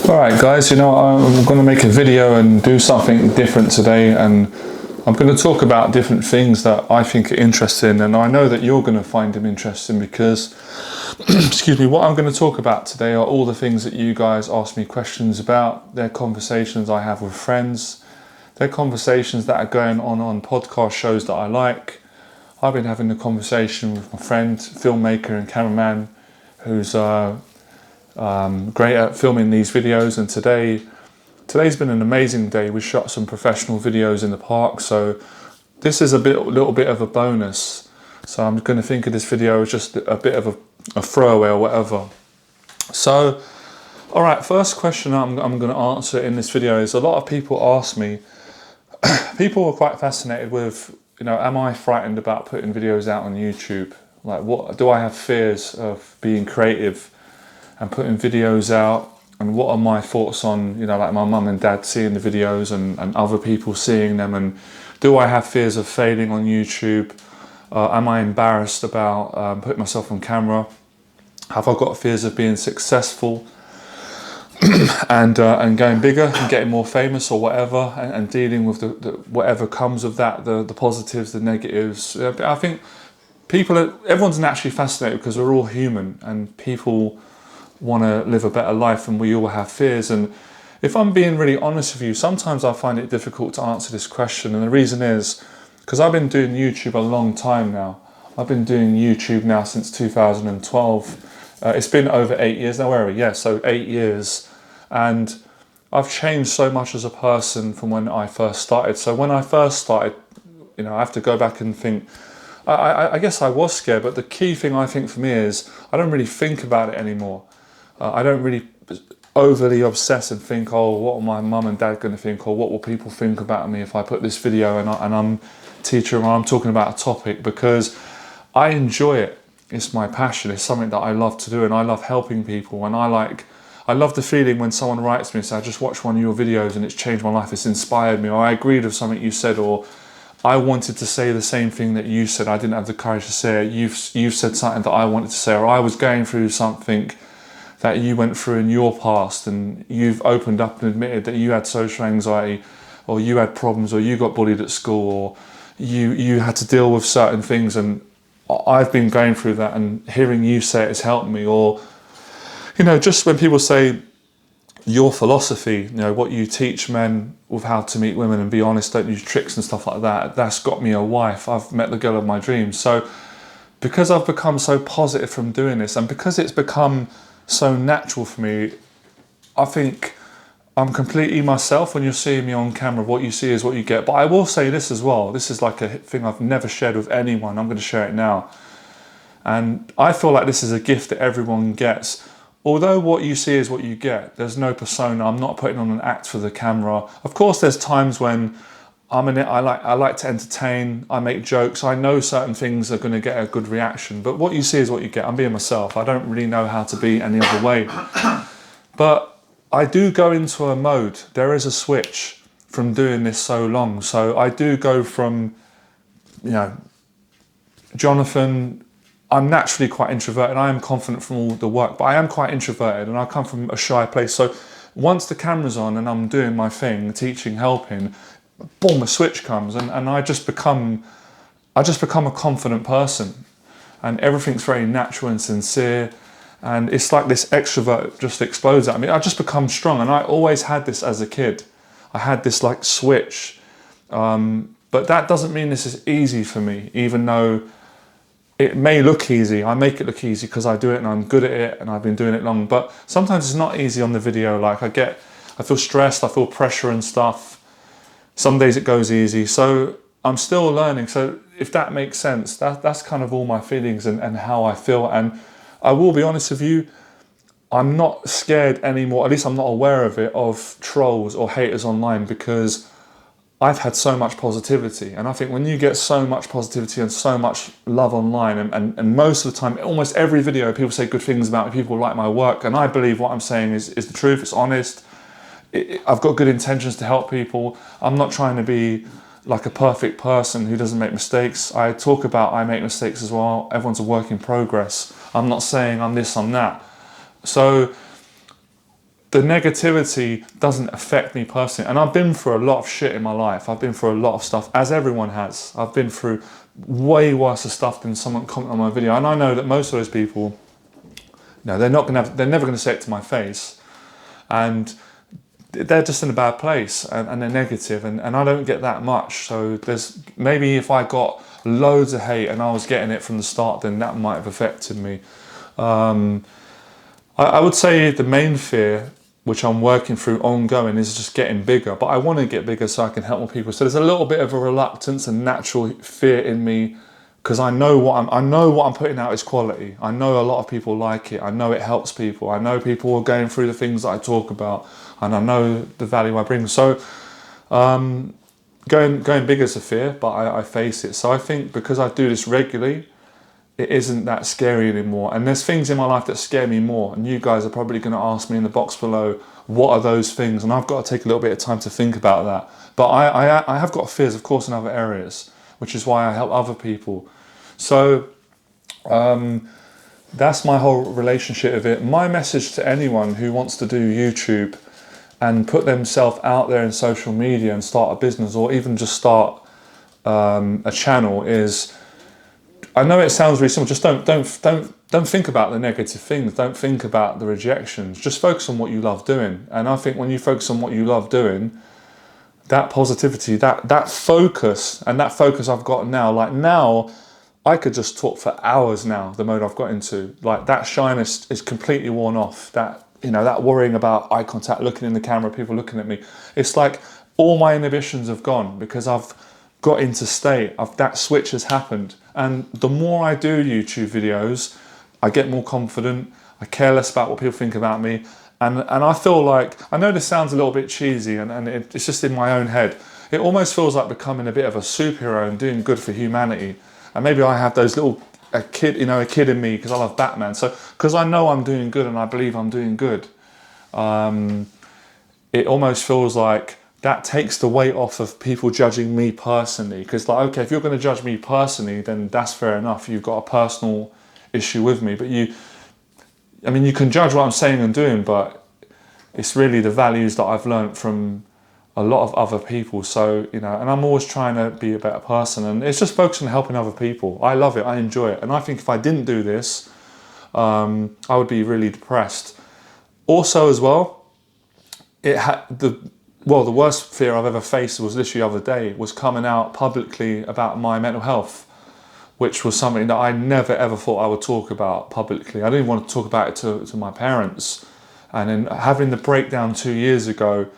Alright guys, I'm going to make a video and do something different today, and I'm going to talk about different things that I think are interesting, and I know that you're going to find them interesting because, excuse me, what I'm going to talk about today are all the things that you guys ask me questions about. They're conversations I have with friends, they're conversations that are going on podcast shows that I like. I've been having a conversation with my friend, filmmaker and cameraman, who's great at filming these videos, and today's been an amazing day. We shot some professional videos in the park, so this is little bit of a bonus. So I'm going to think of this video as just a bit of a throwaway or whatever. So, all right, first question I'm going to answer in this video is, a lot of people ask me, people are quite fascinated with, am I frightened about putting videos out on YouTube? Like, what do I have fears of being creative and putting videos out, and what are my thoughts on, like my mum and dad seeing the videos and other people seeing them, and do I have fears of failing on YouTube? Am I embarrassed about putting myself on camera? Have I got fears of being successful and going bigger and getting more famous or whatever, and dealing with the whatever comes of that, the positives, the negatives? I think everyone's naturally fascinated because we're all human, and people want to live a better life, and we all have fears. And if I'm being really honest with you, sometimes I find it difficult to answer this question, and the reason is because I've been doing YouTube a long time now. I've been doing YouTube now since 2012. It's been over 8 years now. Where are we? Yeah, so 8 years, and I've changed so much as a person from when I first started. So when I first started, I have to go back and think. I guess I was scared, but the key thing I think for me is I don't really think about it anymore. I don't really overly obsess and think, oh, what are my mum and dad going to think, or what will people think about me if I put this video and I'm teaching or I'm talking about a topic, because I enjoy it. It's my passion. It's something that I love to do, and I love helping people, and I love the feeling when someone writes me and says, I just watched one of your videos and it's changed my life, it's inspired me, or I agreed with something you said, or I wanted to say the same thing that you said, I didn't have the courage to say it. You've said something that I wanted to say, or I was going through something that you went through in your past, and you've opened up and admitted that you had social anxiety, or you had problems, or you got bullied at school, or you had to deal with certain things, and I've been going through that, and hearing you say it has helped me. Or, just when people say your philosophy, what you teach men with how to meet women and be honest, don't use tricks and stuff like that, that's got me a wife. I've met the girl of my dreams. So because I've become so positive from doing this, and because it's become so natural for me, I think I'm completely myself. When you're seeing me on camera, what you see is what you get. But I will say this as well, this is like a thing I've never shared with anyone, I'm going to share it now, and I feel like this is a gift that everyone gets. Although what you see is what you get, there's no persona, I'm not putting on an act for the camera. Of course there's times when I'm in it, I like to entertain, I make jokes, I know certain things are going to get a good reaction, but what you see is what you get. I'm being myself, I don't really know how to be any other way. But I do go into a mode, there is a switch from doing this so long. So I do go from, Jonathan, I'm naturally quite introverted, I am confident from all the work, but I am quite introverted, and I come from a shy place. So once the camera's on and I'm doing my thing, teaching, helping, boom, a switch comes, and I just become a confident person, and everything's very natural and sincere, and it's like this extrovert just explodes at me. I just become strong, and I always had this as a kid. I had this like switch, but that doesn't mean this is easy for me, even though it may look easy. I make it look easy because I do it and I'm good at it and I've been doing it long, but sometimes it's not easy on the video. Like I feel stressed, I feel pressure and stuff. Some days it goes easy, so I'm still learning. So if that makes sense, that's kind of all my feelings and how I feel. And I will be honest with you, I'm not scared anymore, at least I'm not aware of it, of trolls or haters online, because I've had so much positivity. And I think when you get so much positivity and so much love online, and most of the time, almost every video, people say good things about me, people like my work, and I believe what I'm saying is the truth, it's honest. I've got good intentions to help people. I'm not trying to be like a perfect person who doesn't make mistakes. I talk about I make mistakes as well. Everyone's a work in progress. I'm not saying I'm this, I'm that. So the negativity doesn't affect me personally. And I've been through a lot of shit in my life. I've been through a lot of stuff, as everyone has. I've been through way worse stuff than someone comment on my video. And I know that most of those people, no, they're never gonna say it to my face. And they're just in a bad place, and they're negative, and I don't get that much. So there's, maybe if I got loads of hate and I was getting it from the start, then that might have affected me. I would say the main fear, which I'm working through ongoing, is just getting bigger. But I want to get bigger so I can help more people. So there's a little bit of a reluctance and natural fear in me, because I know what I'm putting out is quality. I know a lot of people like it. I know it helps people. I know people are going through the things that I talk about, and I know the value I bring. So going big is a fear, but I face it. So I think because I do this regularly, it isn't that scary anymore. And there's things in my life that scare me more. And you guys are probably going to ask me in the box below, what are those things? And I've got to take a little bit of time to think about that. But I have got fears, of course, in other areas, which is why I help other people. So that's my whole relationship with it. My message to anyone who wants to do YouTube and put themselves out there in social media and start a business, or even just start a channel, is, I know it sounds really simple, just don't think about the negative things, don't think about the rejections, just focus on what you love doing. And I think when you focus on what you love doing, that positivity, that focus, and that focus I've got now, like now, I could just talk for hours now, the mode I've got into. Like, that shyness is completely worn off. That, you know, that worrying about eye contact, looking in the camera, people looking at me. It's like all my inhibitions have gone because I've got into state. That switch has happened. And the more I do YouTube videos, I get more confident. I care less about what people think about me. And I feel like, I know this sounds a little bit cheesy, and it's just in my own head. It almost feels like becoming a bit of a superhero and doing good for humanity. And maybe I have those a kid in me, because I love Batman. So, because I know I'm doing good and I believe I'm doing good, it almost feels like that takes the weight off of people judging me personally. Because, like, okay, if you're going to judge me personally, then that's fair enough. You've got a personal issue with me. But you can judge what I'm saying and doing, but it's really the values that I've learned from a lot of other people. So, you know, and I'm always trying to be a better person, and it's just focusing on helping other people. I love it, I enjoy it, and I think if I didn't do this, I would be really depressed. Also, as well, the worst fear I've ever faced was literally the other day, was coming out publicly about my mental health, which was something that I never ever thought I would talk about publicly. I didn't want to talk about it to my parents. And then having the breakdown 2 years ago,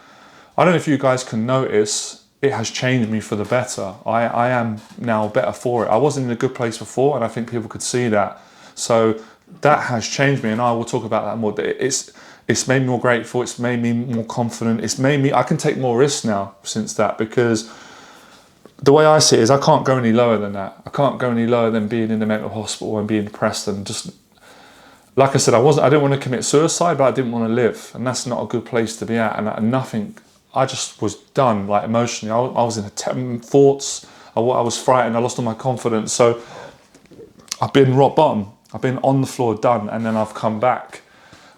I don't know if you guys can notice, it has changed me for the better. I am now better for it. I wasn't in a good place before, and I think people could see that. So that has changed me, and I will talk about that more. It's made me more grateful, it's made me more confident, I can take more risks now since that, because the way I see it is I can't go any lower than that. I can't go any lower than being in the mental hospital and being depressed, and just, like I said, I didn't want to commit suicide, but I didn't want to live, and that's not a good place to be at, and nothing. I just was done, like, emotionally. I was in thoughts. I was frightened. I lost all my confidence. So I've been rock bottom. I've been on the floor, done, and then I've come back,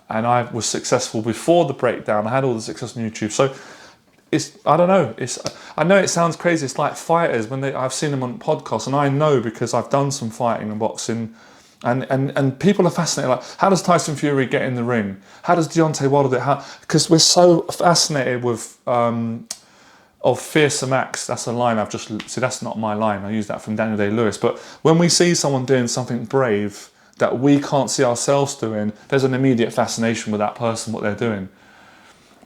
and I was successful before the breakdown. I had all the success on YouTube. So I don't know. I know it sounds crazy. It's like fighters I've seen them on podcasts, and I know because I've done some fighting and boxing. And people are fascinated, like, how does Tyson Fury get in the ring? How does Deontay Wilder do it? Because we're so fascinated with of fearsome acts. That's a line I've just see. That's not my line. I use that from Daniel Day-Lewis. But when we see someone doing something brave that we can't see ourselves doing, there's an immediate fascination with that person, what they're doing.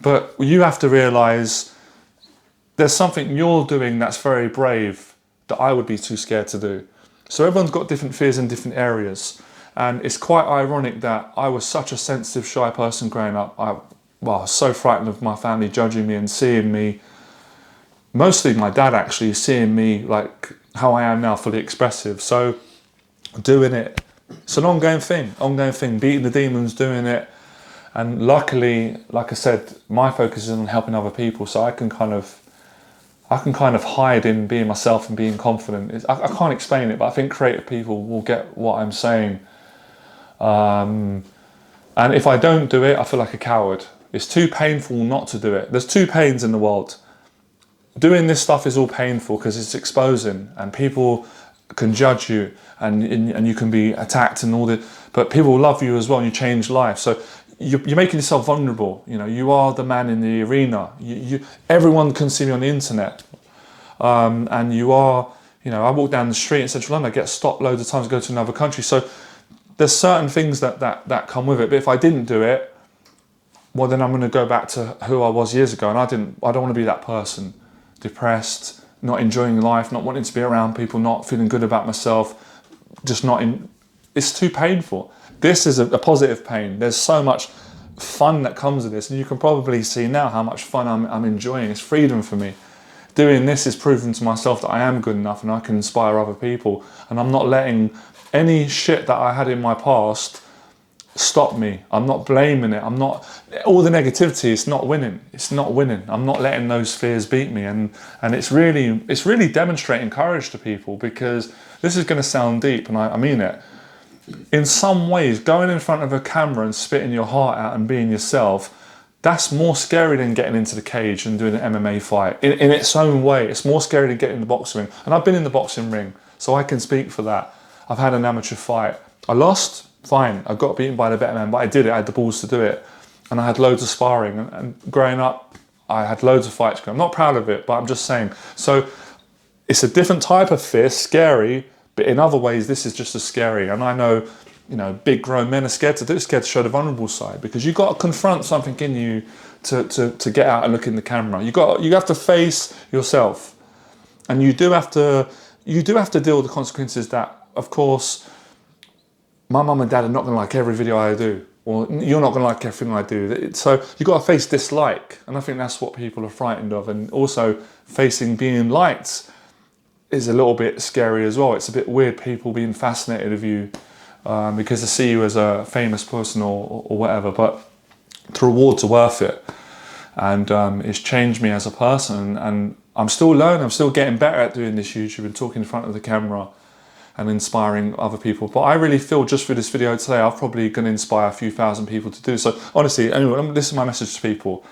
But you have to realise there's something you're doing that's very brave that I would be too scared to do. So everyone's got different fears in different areas. And it's quite ironic that I was such a sensitive, shy person growing up. I was so frightened of my family judging me and seeing me, mostly my dad actually, seeing me like how I am now, fully expressive. So doing it, it's an ongoing thing, beating the demons, doing it. And luckily, like I said, my focus is on helping other people. So I can kind of hide in being myself and being confident. I can't explain it, but I think creative people will get what I'm saying. And if I don't do it, I feel like a coward. It's too painful not to do it. There's two pains in the world. Doing this stuff is all painful because it's exposing, and people can judge you, and you can be attacked and all that. But people love you as well, and you change life. So you're making yourself vulnerable. You know, you are the man in the arena. Everyone can see me on the internet, and you are. You know, I walk down the street in central London, I get stopped loads of times to go to another country. So there's certain things that come with it. But if I didn't do it, well, then I'm going to go back to who I was years ago, and I don't want to be that person. Depressed, not enjoying life, not wanting to be around people, not feeling good about myself, just not in. It's too painful. This is a positive pain. There's so much fun that comes with this, and you can probably see now how much fun I'm enjoying. It's freedom for me. Doing this is proving to myself that I am good enough and I can inspire other people, and I'm not letting any shit that I had in my past stop me. I'm not blaming it. I'm not, all the negativity, it's not winning. It's not winning. I'm not letting those fears beat me, and it's really demonstrating courage to people, because this is going to sound deep, and I mean it. In some ways, going in front of a camera and spitting your heart out and being yourself, that's more scary than getting into the cage and doing an MMA fight. In its own way, it's more scary than getting in the boxing ring. And I've been in the boxing ring, so I can speak for that. I've had an amateur fight. I lost, fine. I got beaten by the better man, but I did it. I had the balls to do it. And I had loads of sparring. And growing up, I had loads of fights. I'm not proud of it, but I'm just saying. So it's a different type of fear, scary, but in other ways, this is just as scary. And I know, you know, big grown men are scared to do it, scared to show the vulnerable side, because you've got to confront something in you to get out and look in the camera. You have to face yourself, and you do have to deal with the consequences that, of course, my mum and dad are not going to like every video I do, or you're not going to like everything I do. So you've got to face dislike, and I think that's what people are frightened of. And also facing being liked is a little bit scary as well. It's a bit weird, people being fascinated with you because they see you as a famous person or whatever, but the rewards are worth it. And it's changed me as a person, and I'm still learning, I'm still getting better at doing this YouTube and talking in front of the camera and inspiring other people. But I really feel just through this video today, I'm probably going to inspire a few thousand people to do so. Honestly, anyway, this is my message to people.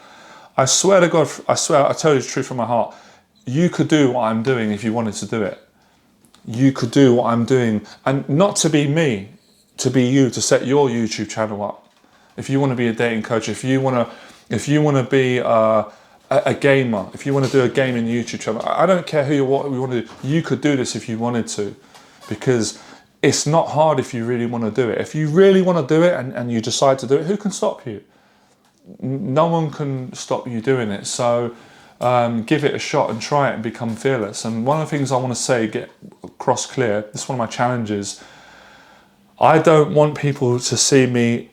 I swear to God, I tell you the truth from my heart, you could do what I'm doing if you wanted to do it. You could do what I'm doing, and not to be me, to be you, to set your YouTube channel up. If you want to be a dating coach, if you want to be a gamer, if you want to do a gaming YouTube channel, I don't care what you want to do. You could do this if you wanted to, because it's not hard if you really want to do it. If you really want to do it and you decide to do it, who can stop you? No one can stop you doing it. So give it a shot and try it and become fearless. And one of the things I want to say, get across clear, this is one of my challenges. I don't want people to see me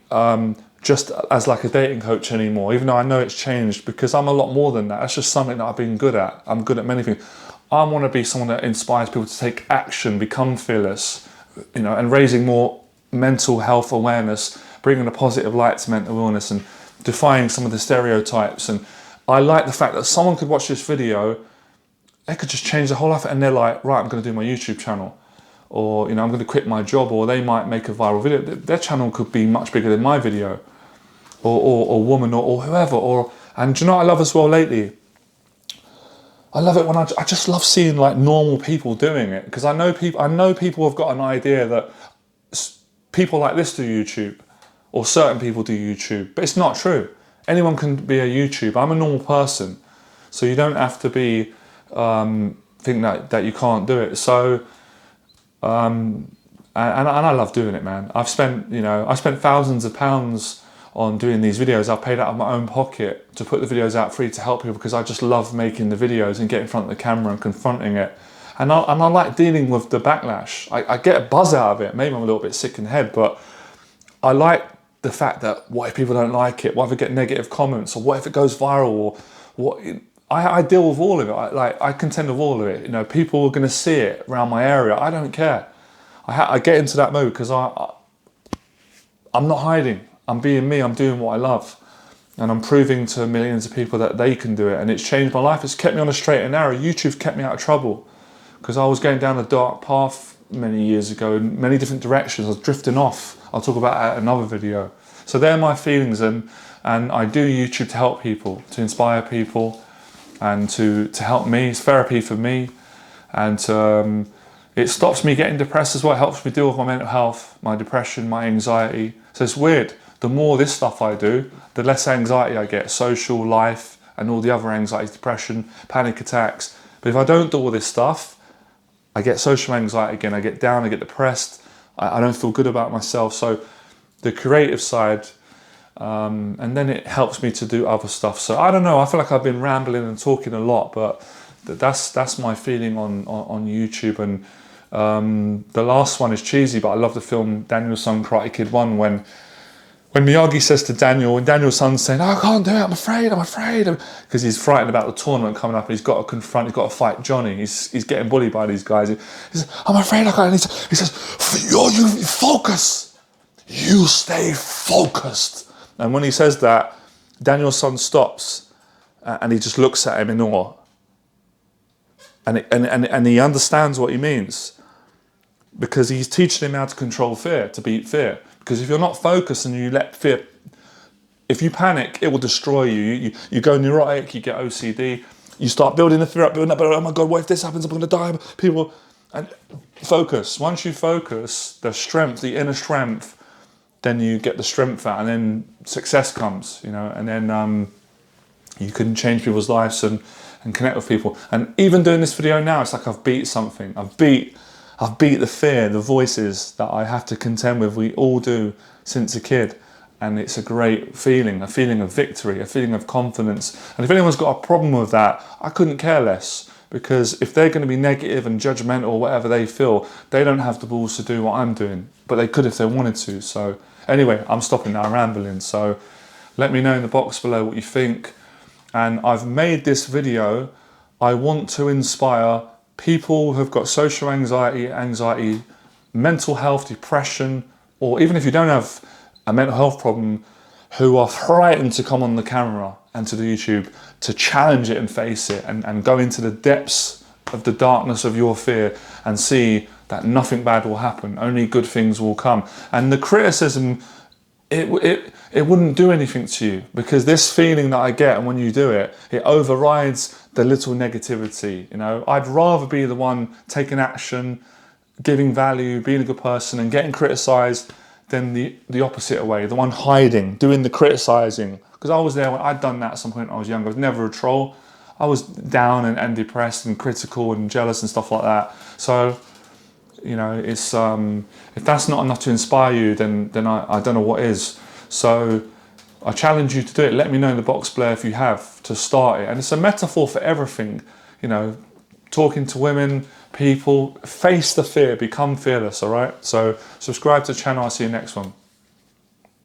just as like a dating coach anymore, even though I know it's changed, because I'm a lot more than that. That's just something that I've been good at. I'm good at many things. I want to be someone that inspires people to take action, become fearless, you know, and raising more mental health awareness, bringing a positive light to mental illness and defying some of the stereotypes. And I like the fact that someone could watch this video, they could just change their whole life, and they're like, right, I'm going to do my YouTube channel. Or, you know, I'm going to quit my job, or they might make a viral video. Their channel could be much bigger than my video, or woman, or whoever. And do you know what I love as well lately? I love it when I just love seeing like normal people doing it, because I know people have got an idea that people like this do YouTube, or certain people do YouTube, but it's not true. Anyone can be a YouTuber. I'm a normal person, so you don't have to be think that you can't do it. So. And I love doing it, man. I spent thousands of pounds on doing these videos. I paid out of my own pocket to put the videos out free to help people, because I just love making the videos and getting in front of the camera and confronting it. And I like dealing with the backlash. I get a buzz out of it. Maybe I'm a little bit sick in the head, but I like the fact that what if people don't like it? What if I get negative comments? Or what if it goes viral? Or what? I deal with all of it. I contend with all of it. You know, people are going to see it around my area. I don't care. I get into that mode because I'm not hiding. I'm being me. I'm doing what I love, and I'm proving to millions of people that they can do it. And it's changed my life. It's kept me on a straight and narrow. YouTube's kept me out of trouble, because I was going down a dark path many years ago in many different directions. I was drifting off. I'll talk about that in another video. So they're my feelings, and I do YouTube to help people, to inspire people, and to help me. It's therapy for me, and it stops me getting depressed as well. It helps me deal with my mental health, my depression, my anxiety. So it's weird. The more this stuff I do, the less anxiety I get, social life, and all the other anxieties, depression, panic attacks. But if I don't do all this stuff, I get social anxiety again. I get down, I get depressed. I don't feel good about myself. So the creative side, and then it helps me to do other stuff. So I don't know, I feel like I've been rambling and talking a lot, but that's my feeling on YouTube. And the last one is cheesy, but I love the film Daniel's Son Karate Kid 1, when Miyagi says to Daniel, when Daniel's son's saying, "Oh, I can't do it, I'm afraid," because he's frightened about the tournament coming up, and he's got to fight Johnny. He's getting bullied by these guys. He says, "I'm afraid I can't." And he says, you focus. You stay focused. And when he says that, Daniel's son stops, and he just looks at him in awe. And he understands what he means, because he's teaching him how to control fear, to beat fear. Because if you're not focused and you let fear, if you panic, it will destroy you. You go neurotic, you get OCD, you start building the fear up, oh my God, what if this happens, I'm going to die. People, and focus. Once you focus, the strength, the inner strength, then you get the strength out, and then success comes, and then you can change people's lives and connect with people. And even doing this video now, it's like I've beat something. I've beat the fear, the voices that I have to contend with. We all do since a kid. And it's a great feeling, a feeling of victory, a feeling of confidence. And if anyone's got a problem with that, I couldn't care less. Because if they're going to be negative and judgmental or whatever they feel, they don't have the balls to do what I'm doing. But they could if they wanted to. So anyway, I'm stopping now, I'm rambling. So let me know in the box below what you think. And I've made this video, I want to inspire people who've got social anxiety, mental health, depression, or even if you don't have a mental health problem, who are frightened to come on the camera and to the YouTube, to challenge it and face it, and go into the depths of the darkness of your fear and see that nothing bad will happen, only good things will come. And the criticism, it wouldn't do anything to you, because this feeling that I get, and when you do it, it overrides the little negativity. I'd rather be the one taking action, giving value, being a good person, and getting criticised than the opposite way, the one hiding, doing the criticising. Because I was there when I'd done that at some point when I was younger. I was never a troll. I was down and depressed and critical and jealous and stuff like that. So, it's if that's not enough to inspire you, then I don't know what is. So I challenge you to do it. Let me know in the box below if you have, to start it. And it's a metaphor for everything, talking to women, people, face the fear, become fearless, all right? So subscribe to the channel, I'll see you next one.